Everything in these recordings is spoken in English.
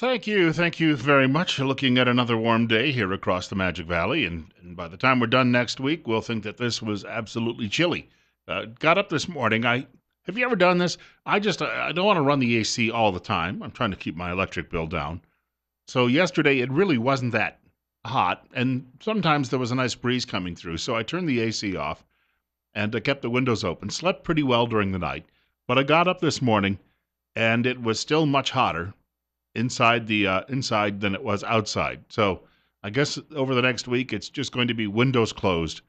Thank you very much. Looking at another warm day here across the Magic Valley, and by the time we're done next week, we'll think that this was absolutely chilly. Got up this morning. I Have you ever done this? I don't want to run the AC all the time. I'm trying to keep my electric bill down. So yesterday it really wasn't that hot, and sometimes there was a nice breeze coming through. So I turned the AC off and I kept the windows open. Slept pretty well during the night, but I got up this morning and it was still much hotter inside than it was outside. So I guess over the next week it's just going to be windows closed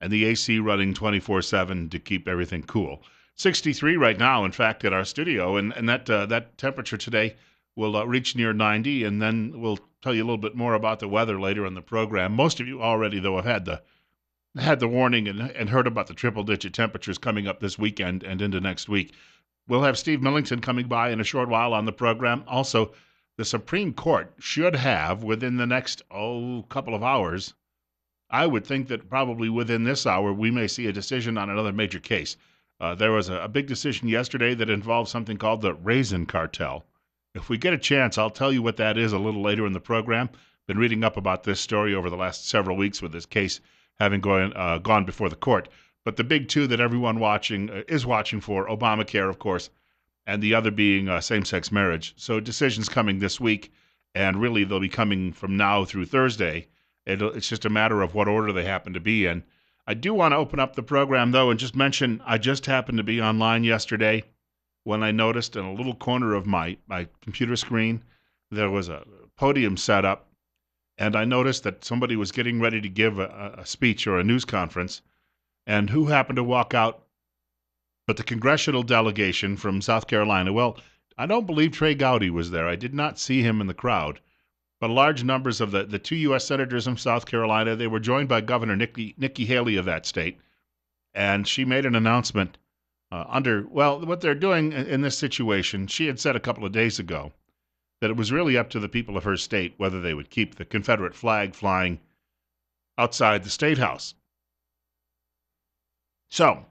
and the AC running 24/7 to keep everything cool. 63 right now, in fact, at our studio, and that temperature today will reach near 90, and then we'll tell you a little bit more about the weather later in the program. Most of you already, though, have had the warning and heard about the triple-digit temperatures coming up this weekend and into next week. We'll have Steve Millington coming by in a short while on the program. Also, the Supreme Court should have, within the next, couple of hours, I would think that probably within this hour, we may see a decision on another major case. There was a big decision yesterday that involved something called the Raisin Cartel. If we get a chance, I'll tell you what that is a little later in the program. Been reading up about this story over the last several weeks with this case having gone before the court. But the big two that everyone is watching for, Obamacare, of course, and the other being same-sex marriage. So decisions coming this week, and really they'll be coming from now through Thursday. It's just a matter of what order they happen to be in. I do want to open up the program, though, and just mention I just happened to be online yesterday when I noticed in a little corner of my computer screen there was a podium set up, and I noticed that somebody was getting ready to give a speech or a news conference, and who happened to walk out but the congressional delegation from South Carolina. Well, I don't believe Trey Gowdy was there. I did not see him in the crowd. But large numbers of the two U.S. senators from South Carolina, they were joined by Governor Nikki Haley of that state. And she made an announcement what they're doing in this situation. She had said a couple of days ago that it was really up to the people of her state whether they would keep the Confederate flag flying outside the State House. So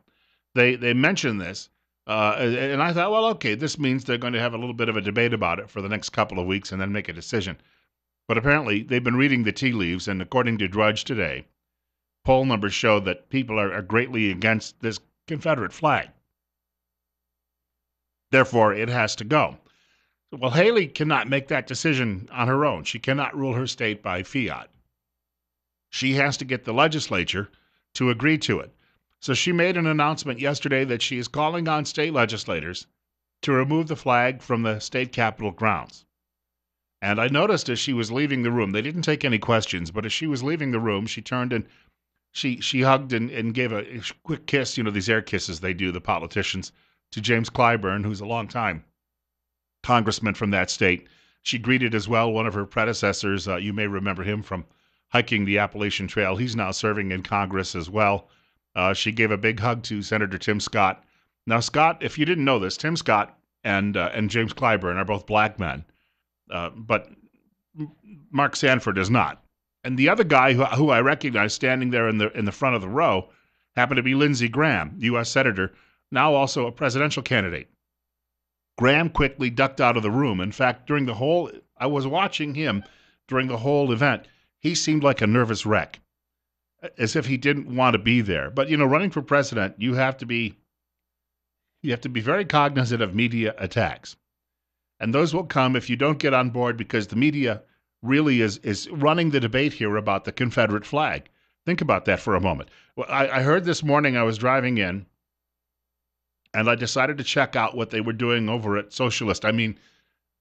they mentioned this, and I thought, well, okay, this means they're going to have a little bit of a debate about it for the next couple of weeks and then make a decision. But apparently, they've been reading the tea leaves, and according to Drudge today, poll numbers show that people are greatly against this Confederate flag. Therefore, it has to go. Well, Haley cannot make that decision on her own. She cannot rule her state by fiat. She has to get the legislature to agree to it. So she made an announcement yesterday that she is calling on state legislators to remove the flag from the state capitol grounds. And I noticed as she was leaving the room, they didn't take any questions, but as she was leaving the room, she turned and she hugged and gave a quick kiss, these air kisses they do, the politicians, to James Clyburn, who's a longtime congressman from that state. She greeted as well one of her predecessors. You may remember him from hiking the Appalachian Trail. He's now serving in Congress as well. She gave a big hug to Senator Tim Scott. Now, Scott, if you didn't know this, Tim Scott and James Clyburn are both black men. But Mark Sanford is not. And the other guy who I recognize standing there in the front of the row happened to be Lindsey Graham, U.S. Senator, now also a presidential candidate. Graham quickly ducked out of the room. In fact, I was watching him during the whole event. He seemed like a nervous wreck, as if he didn't want to be there. But, running for president, you have to be very cognizant of media attacks. And those will come if you don't get on board, because the media really is running the debate here about the Confederate flag. Think about that for a moment. Well, I heard this morning, I was driving in, and I decided to check out what they were doing over at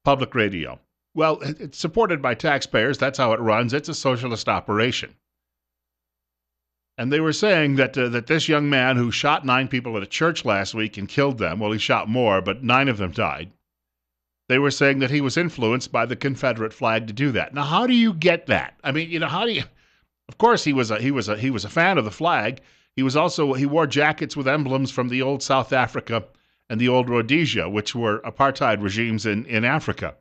public radio. Well, it's supported by taxpayers. That's how it runs. It's a socialist operation. And they were saying that this young man who shot 9 people at a church last week and killed them, well, he shot more, but 9 of them died. They were saying that he was influenced by the Confederate flag to do that. Now, how do you get that? How do you? Of course, he was a fan of the flag. He wore jackets with emblems from the old South Africa and the old Rhodesia, which were apartheid regimes in Africa.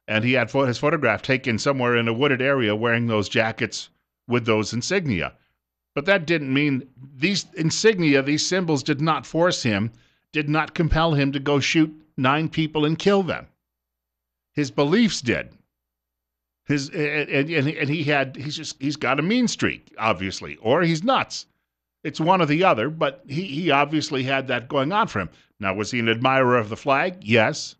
And he had his photograph taken somewhere in a wooded area wearing those jackets with those insignia. But that didn't mean these insignia, these symbols did not compel him to go shoot 9 people and kill them. His beliefs did. He's got a mean streak, obviously, or he's nuts. It's one or the other, but he obviously had that going on for him. Now, was he an admirer of the flag? Yes.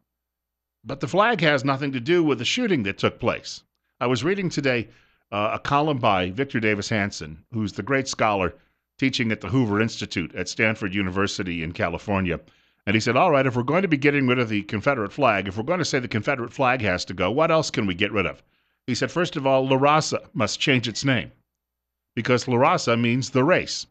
But the flag has nothing to do with the shooting that took place. I was reading today a column by Victor Davis Hanson, who's the great scholar teaching at the Hoover Institute at Stanford University in California. And he said, all right, if we're going to be getting rid of the Confederate flag, if we're going to say the Confederate flag has to go, what else can we get rid of? He said, first of all, La Raza must change its name because La Raza means the race.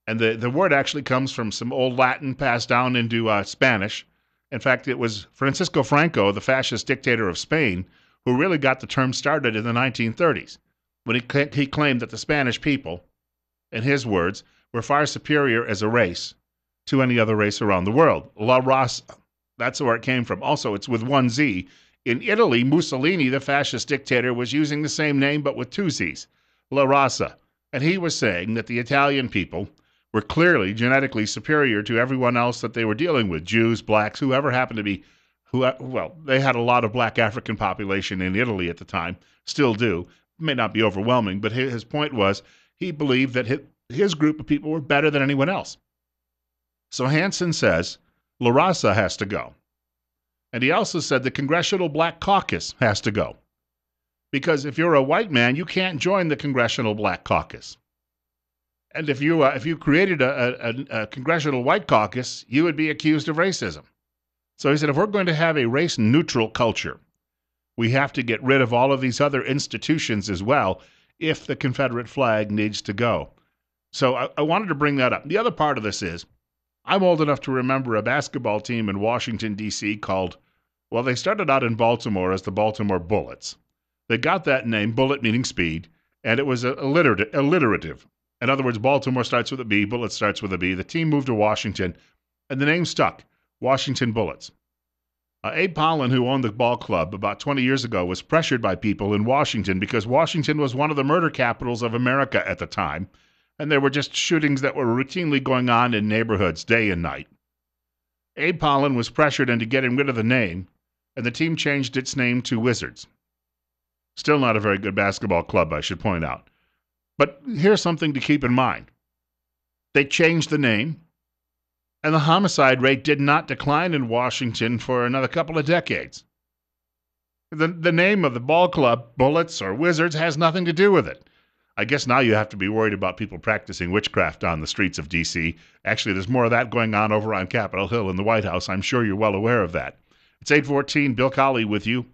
And the word actually comes from some old Latin passed down into Spanish. In fact, it was Francisco Franco, the fascist dictator of Spain, who really got the term started in the 1930s when he claimed that the Spanish people, in his words, were far superior as a race to any other race around the world. La Raza, that's where it came from. Also, it's with one Z. In Italy, Mussolini, the fascist dictator, was using the same name but with two Z's, La Raza. And he was saying that the Italian people were clearly genetically superior to everyone else that they were dealing with, Jews, blacks, whoever happened to be, they had a lot of black African population in Italy at the time, still do. It may not be overwhelming, but his point was he believed that his group of people were better than anyone else. So Hansen says La Raza has to go. And he also said the Congressional Black Caucus has to go. Because if you're a white man, you can't join the Congressional Black Caucus. And if you created a Congressional White Caucus, you would be accused of racism. So he said, if we're going to have a race-neutral culture, we have to get rid of all of these other institutions as well if the Confederate flag needs to go. So I wanted to bring that up. The other part of this is, I'm old enough to remember a basketball team in Washington, D.C. called, well, they started out in Baltimore as the Baltimore Bullets. They got that name, bullet meaning speed, and it was alliterative. In other words, Baltimore starts with a B, Bullets starts with a B. The team moved to Washington, and the name stuck, Washington Bullets. Abe Pollan, who owned the ball club about 20 years ago, was pressured by people in Washington because Washington was one of the murder capitals of America at the time, and there were just shootings that were routinely going on in neighborhoods day and night. Abe Pollan was pressured into getting rid of the name, and the team changed its name to Wizards. Still not a very good basketball club, I should point out. But here's something to keep in mind. They changed the name, and the homicide rate did not decline in Washington for another couple of decades. The name of the ball club, Bullets or Wizards, has nothing to do with it. I guess now you have to be worried about people practicing witchcraft on the streets of D.C. Actually, there's more of that going on over on Capitol Hill in the White House. I'm sure you're well aware of that. It's 8:14, Bill Colley with you.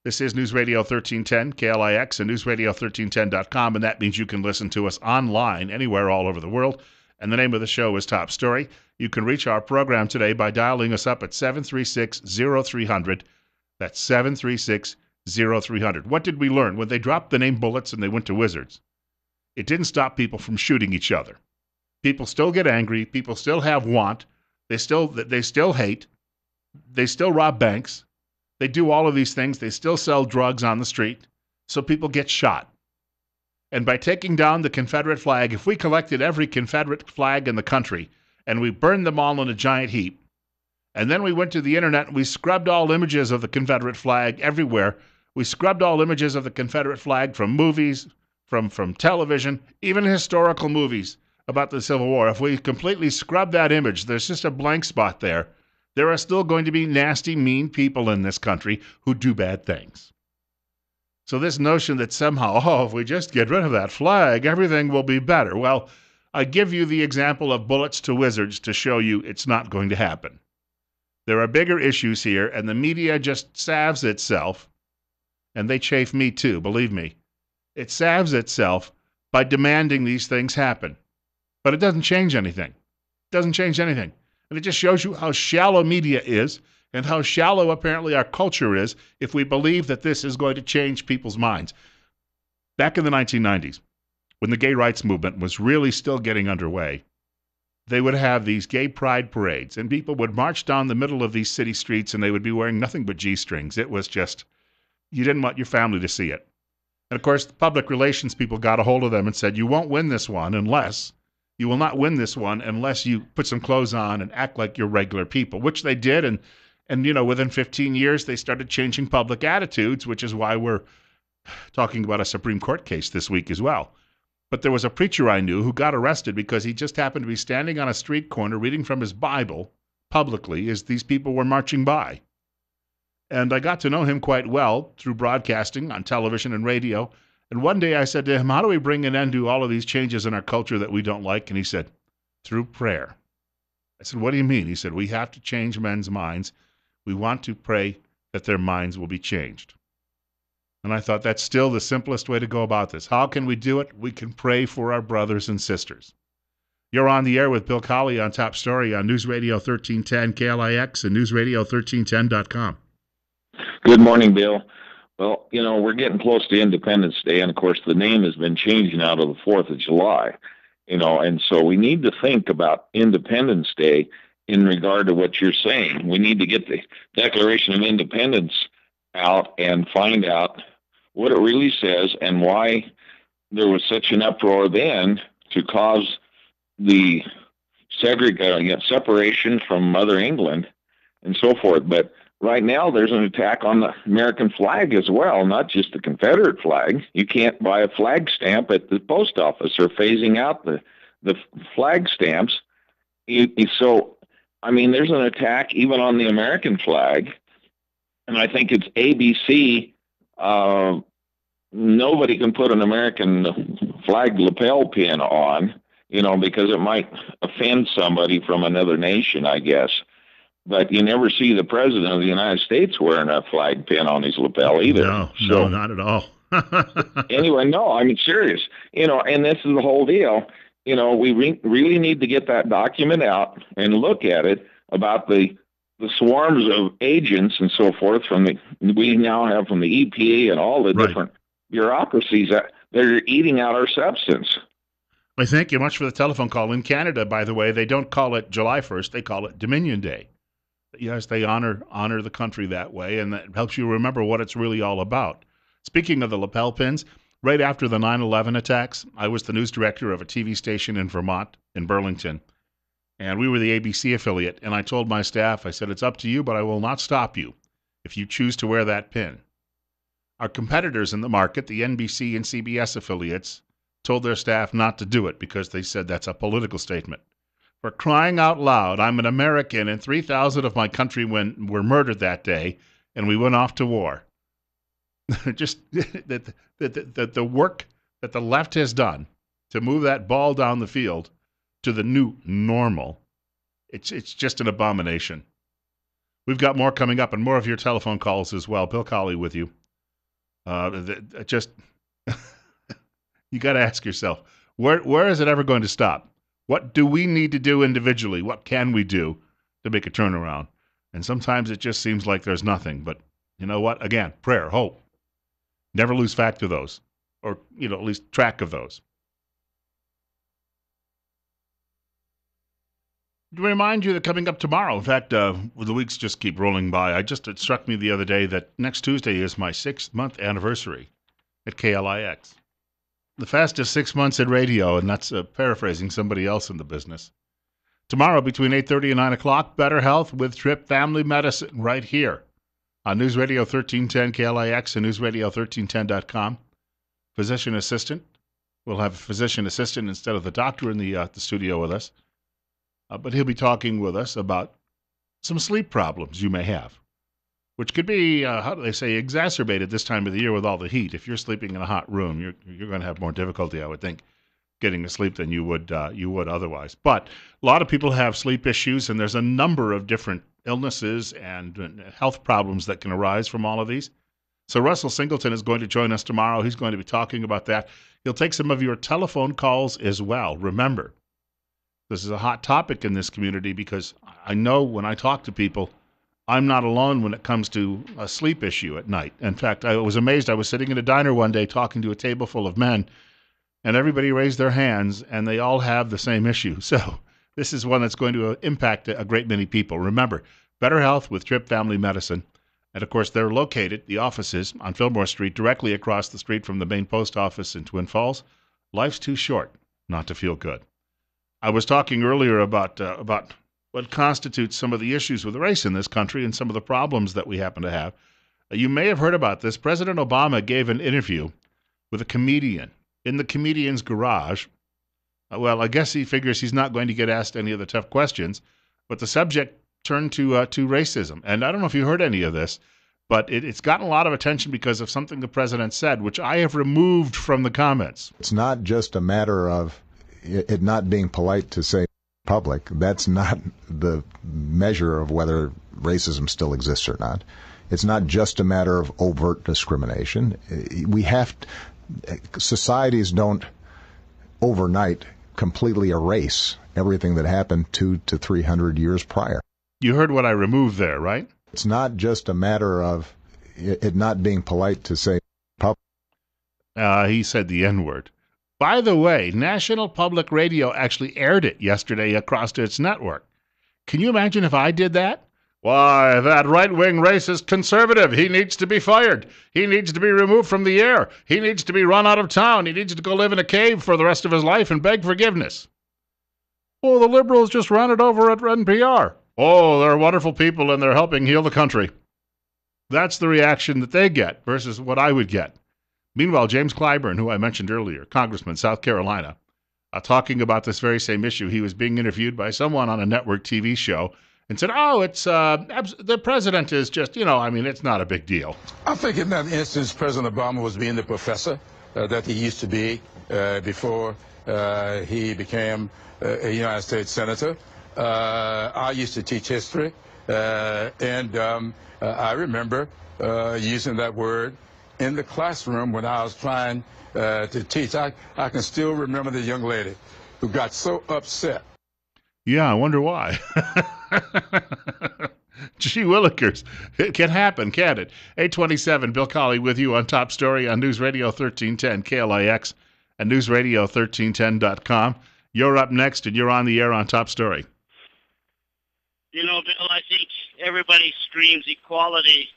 This is News Radio 1310, KLIX, and newsradio1310.com, and that means you can listen to us online anywhere all over the world. And the name of the show is Top Story. You can reach our program today by dialing us up at 736-0300. That's 736-0300. What did we learn? When they dropped the name Bullets and they went to Wizards, it didn't stop people from shooting each other. People still get angry. People still have want. They still hate. They still rob banks. They do all of these things. They still sell drugs on the street. So people get shot. And by taking down the Confederate flag, if we collected every Confederate flag in the country and we burned them all in a giant heap, and then we went to the internet and we scrubbed all images of the Confederate flag everywhere, we scrubbed all images of the Confederate flag from movies, from television, even historical movies about the Civil War. If we completely scrub that image, there's just a blank spot there. There are still going to be nasty, mean people in this country who do bad things. So this notion that somehow, if we just get rid of that flag, everything will be better. Well, I give you the example of Bullets to Wizards to show you it's not going to happen. There are bigger issues here, and the media just salves itself, and they chafe me too, believe me. It salves itself by demanding these things happen. But it doesn't change anything. It doesn't change anything. And it just shows you how shallow media is and how shallow apparently our culture is if we believe that this is going to change people's minds. Back in the 1990s, when the gay rights movement was really still getting underway, they would have these gay pride parades, and people would march down the middle of these city streets, and they would be wearing nothing but G-strings. It was just, you didn't want your family to see it. And of course, the public relations people got a hold of them and said, you will not win this one unless you put some clothes on and act like you're regular people, which they did. And within 15 years, they started changing public attitudes, which is why we're talking about a Supreme Court case this week as well. But there was a preacher I knew who got arrested because he just happened to be standing on a street corner reading from his Bible publicly as these people were marching by. And I got to know him quite well through broadcasting on television and radio. And one day I said to him, how do we bring an end to all of these changes in our culture that we don't like? And he said, through prayer. I said, what do you mean? He said, we have to change men's minds. We want to pray that their minds will be changed. And I thought that's still the simplest way to go about this. How can we do it? We can pray for our brothers and sisters. You're on the air with Bill Colley on Top Story on News Radio 1310 KLIX and newsradio1310.com. Good morning, Bill. Well, we're getting close to Independence Day, and of course the name has been changed now to the 4th of July, and so we need to think about Independence Day in regard to what you're saying. We need to get the Declaration of Independence out and find out what it really says and why there was such an uproar then to cause the separation from Mother England and so forth. But right now there's an attack on the American flag as well, not just the Confederate flag. You can't buy a flag stamp at the post office. They're phasing out the flag stamps. So, there's an attack even on the American flag. And I think it's ABC. Nobody can put an American flag lapel pin on, because it might offend somebody from another nation, I guess. But you never see the president of the United States wearing a flag pin on his lapel either. No, not at all. Anyway, no, I'm serious. And this is the whole deal. We really need to get that document out and look at it about the swarms of agents and so forth we now have from the EPA and all the different bureaucracies that they're eating out our substance. I thank you much for the telephone call. In Canada, by the way, they don't call it July 1st, they call it Dominion Day. Yes, they honor the country that way, and that helps you remember what it's really all about. Speaking of the lapel pins, right after the 9/11 attacks, I was the news director of a TV station in Vermont, in Burlington, and we were the ABC affiliate, and I told my staff, I said, it's up to you, but I will not stop you if you choose to wear that pin. Our competitors in the market, the NBC and CBS affiliates, told their staff not to do it because they said that's a political statement. For crying out loud, I'm an American, and 3,000 of my countrymen were murdered that day, and we went off to war. Just the work that the left has done to move that ball down the field to the new normal, it's just an abomination. We've got more coming up and more of your telephone calls as well. Bill Colley with you. You got to ask yourself, where is it ever going to stop? What do we need to do individually? What can we do to make a turnaround? And sometimes it just seems like there's nothing. But you know what? Again, prayer, hope. Never lose fact of those, or at least track of those. To remind you that coming up tomorrow, in fact, the weeks just keep rolling by. It struck me the other day that next Tuesday is my 6-month anniversary at KLIX. The fastest 6 months in radio, and that's paraphrasing somebody else in the business. Tomorrow between 8:30 and 9 o'clock, Better Health with Tripp Family Medicine right here on News Radio 1310 KLIX and newsradio1310.com. Physician assistant. We'll have a physician assistant instead of the doctor in the studio with us. But he'll be talking with us about some sleep problems you may have, which could be, how do they say, exacerbated this time of the year with all the heat. If you're sleeping in a hot room, you're going to have more difficulty, I would think, getting to sleep than you would otherwise. But a lot of people have sleep issues, and there's a number of different illnesses and health problems that can arise from all of these. So Russell Singleton is going to join us tomorrow. He's going to be talking about that. He'll take some of your telephone calls as well. Remember, this is a hot topic in this community because I know when I talk to people, I'm not alone when it comes to a sleep issue at night. In fact, I was amazed. I was sitting in a diner one day talking to a table full of men, and everybody raised their hands, and they all have the same issue. So this is one that's going to impact a great many people. Remember, Better Health with Tripp Family Medicine. And, of course, they're located, the offices, on Fillmore Street, directly across the street from the main post office in Twin Falls. Life's too short not to feel good. I was talking earlier about what constitutes some of the issues with race in this country and some of the problems that we happen to have. You may have heard about this. President Obama gave an interview with a comedian in the comedian's garage. Well, I guess he figures he's not going to get asked any of the tough questions, but the subject turned to racism. And I don't know if you heard any of this, but it's gotten a lot of attention because of something the president said, which I have removed from the comments. It's not just a matter of it not being polite to say public. That's not the measure of whether racism still exists or not. It's not just a matter of overt discrimination. Societies don't overnight completely erase everything that happened 200 to 300 years prior. You heard what I removed there, right? It's not just a matter of it not being polite to say public. He said the N-word. By the way, National Public Radio actually aired it yesterday across its network. Can you imagine if I did that? Why, that right-wing racist conservative, he needs to be fired. He needs to be removed from the air. He needs to be run out of town. He needs to go live in a cave for the rest of his life and beg forgiveness. Oh, the liberals just ran it over at NPR. Oh, they're wonderful people and they're helping heal the country. That's the reaction that they get versus what I would get. Meanwhile, James Clyburn, who I mentioned earlier, Congressman, South Carolina, talking about this very same issue. He was being interviewed by someone on a network TV show and said, oh, it's the president is just, it's not a big deal. I think in that instance, President Obama was being the professor that he used to be before he became a United States Senator. I used to teach history, and I remember using that word in the classroom when I was trying to teach. I can still remember the young lady who got so upset. Yeah, I wonder why. Gee willikers. It can happen, can't it? 827, Bill Colley with you on Top Story on News Radio 1310 KLIX and newsradio1310.com. You're up next, and you're on the air on Top Story. Bill, I think everybody screams equality,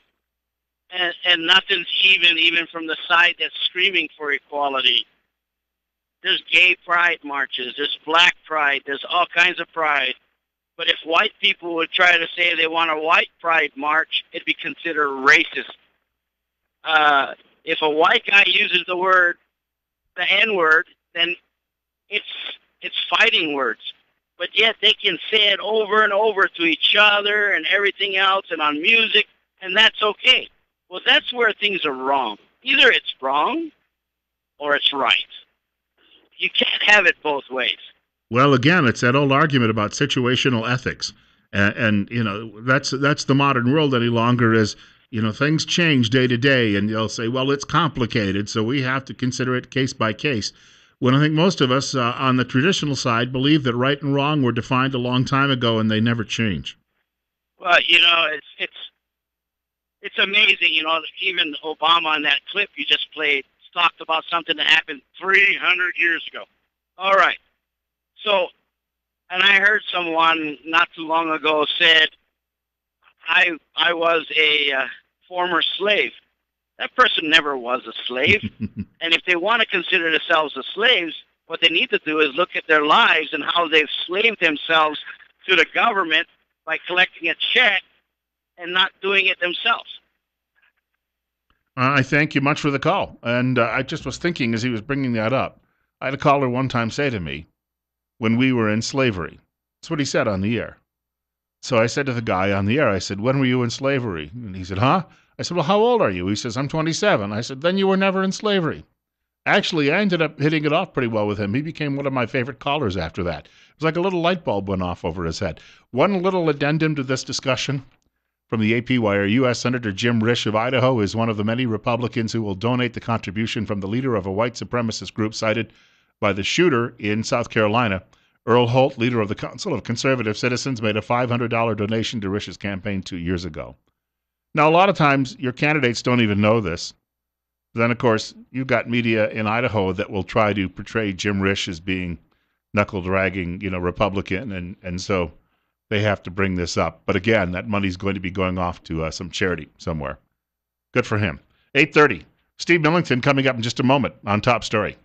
and nothing's even from the side that's screaming for equality. There's gay pride marches, there's black pride, there's all kinds of pride. But if white people would try to say they want a white pride march, it'd be considered racist. If a white guy uses the N-word, then it's fighting words. But yet they can say it over and over to each other and everything else and on music, and that's okay. Well, that's where things are wrong. Either it's wrong or it's right. You can't have it both ways. Well, again, it's that old argument about situational ethics. And that's the modern world any longer is, things change day to day, and they'll say, well, it's complicated, so we have to consider it case by case. When I think most of us on the traditional side believe that right and wrong were defined a long time ago and they never change. Well, it's amazing. Even Obama in that clip you just played talked about something that happened 300 years ago. All right. So, and I heard someone not too long ago said, I was a former slave. That person never was a slave. And if they want to consider themselves as slaves, what they need to do is look at their lives and how they've slaved themselves to the government by collecting a check and not doing it themselves. I thank you much for the call. And I just was thinking as he was bringing that up, I had a caller one time say to me, when we were in slavery, that's what he said on the air. So I said to the guy on the air, I said, when were you in slavery? And he said, huh? I said, well, how old are you? He says, I'm 27. I said, then you were never in slavery. Actually, I ended up hitting it off pretty well with him. He became one of my favorite callers after that. It was like a little light bulb went off over his head. One little addendum to this discussion from the AP Wire, U.S. Senator Jim Risch of Idaho is one of the many Republicans who will donate the contribution from the leader of a white supremacist group cited by the shooter in South Carolina. Earl Holt, leader of the Council of Conservative Citizens, made a $500 donation to Risch's campaign 2 years ago. Now, a lot of times, your candidates don't even know this. Then, of course, you've got media in Idaho that will try to portray Jim Risch as being knuckle-dragging, Republican, and so they have to bring this up. But again, that money's going to be going off to some charity somewhere. Good for him. 8:30. Steve Millington coming up in just a moment on Top Story.